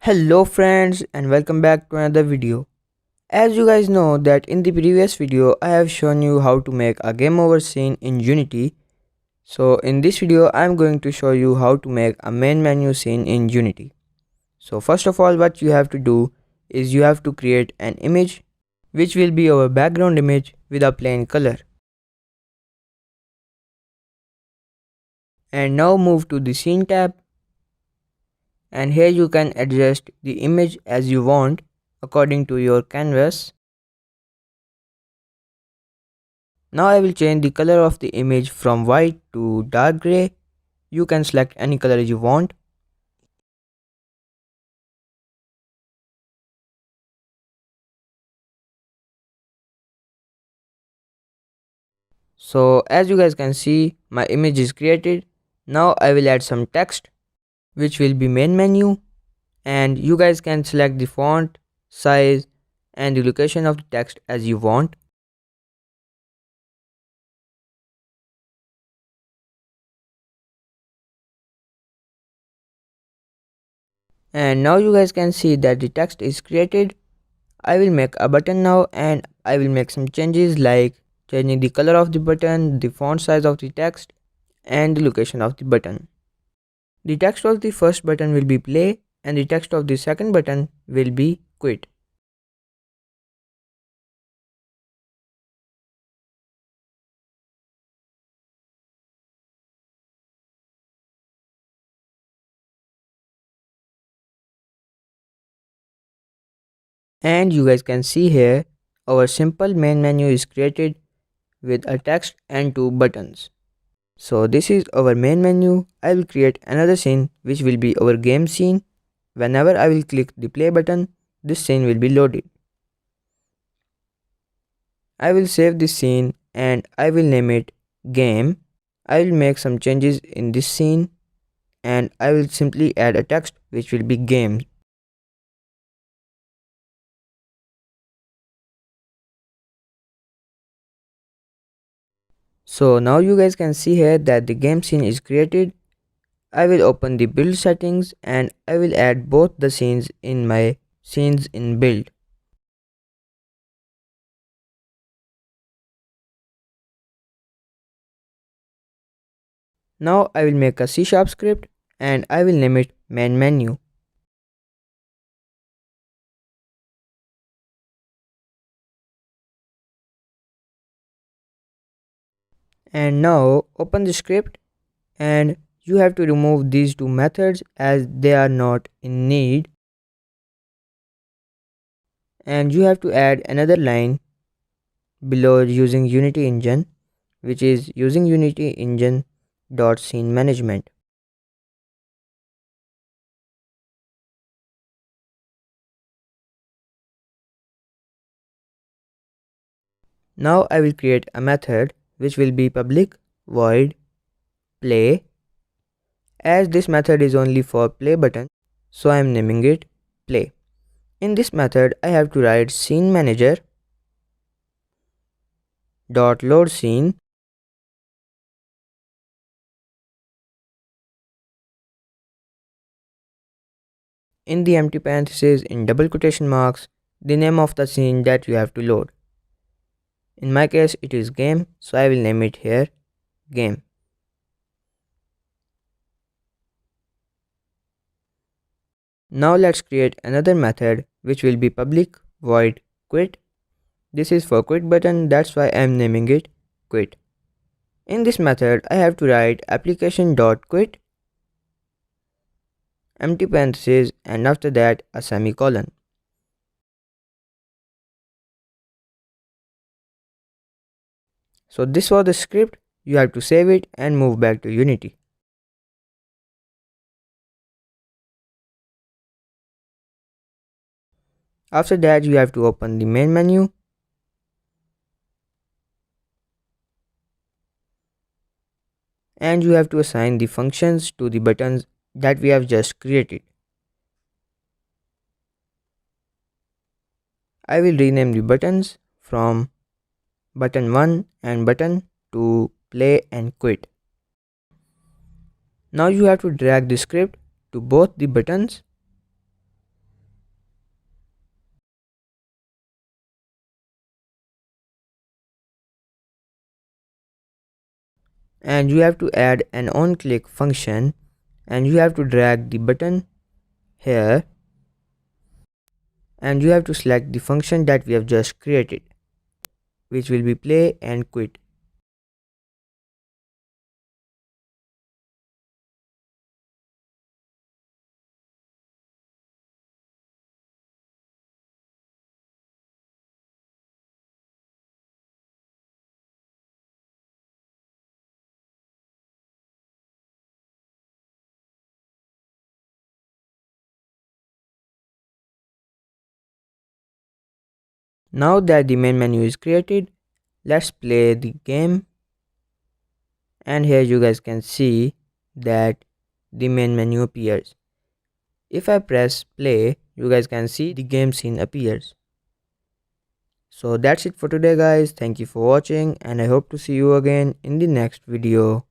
Hello friends and welcome back to another video. As you guys know that in the previous video I have shown you how to make a game over scene in Unity. So in this video I am going to show you how to make a main menu scene in Unity. So first of all what you have to do is you have to create an image which will be our background image with a plain color. And now move to the scene tab, and here you can adjust the image as you want according to your canvas. Now I will change the color of the image from white to dark grey. You can select any color you want. So as you guys can see, my image is created. Now I will add some text which will be main menu, and you guys can select the font, size and the location of the text as you want. And now you guys can see that the text is created. I will make a button now, and I will make some changes like changing the color of the button, the font size of the text and the location of the button. The text of the first button will be play and the text of the second button will be quit. And you guys can see here our simple main menu is created with a text and two buttons. So this is our main menu. I will create another scene which will be our game scene. Whenever I will click the play button, this scene will be loaded. I will save this scene and I will name it game. I will make some changes in this scene and I will simply add a text which will be game. So now you guys can see here that the game scene is created. I will open the build settings and I will add both the scenes in my scenes in build. Now I will make a C# script and I will name it main menu. And now open the script, and you have to remove these two methods as they are not in need, and you have to add another line below using Unity Engine, which is using Unity Engine dot scene management. Now I will create a method which will be public void play. As this method is only for play button, so I am naming it play. In this method I have to write scene manager dot load scene. In the empty parentheses in double quotation marks, the name of the scene that you have to load. In my case it is game, so I will name it here game. Now let's create another method which will be public void quit. This is for quit button, that's why I am naming it quit. In this method I have to write application.quit empty parentheses and after that a semicolon. So this was the script. You have to save it and move back to Unity. After that you have to open the main menu and you have to assign the functions to the buttons that we have just created. I will rename the buttons from button 1 and button to play and quit. Now you have to drag the script to both the buttons and you have to add an on click function, and you have to drag the button here, and you have to select the function that we have just created, which will be play and quit. Now that the main menu is created, let's play the game, and here you guys can see that the main menu appears. If I press play, you guys can see the game scene appears. So that's it for today guys. Thank you for watching, and I hope to see you again in the next video.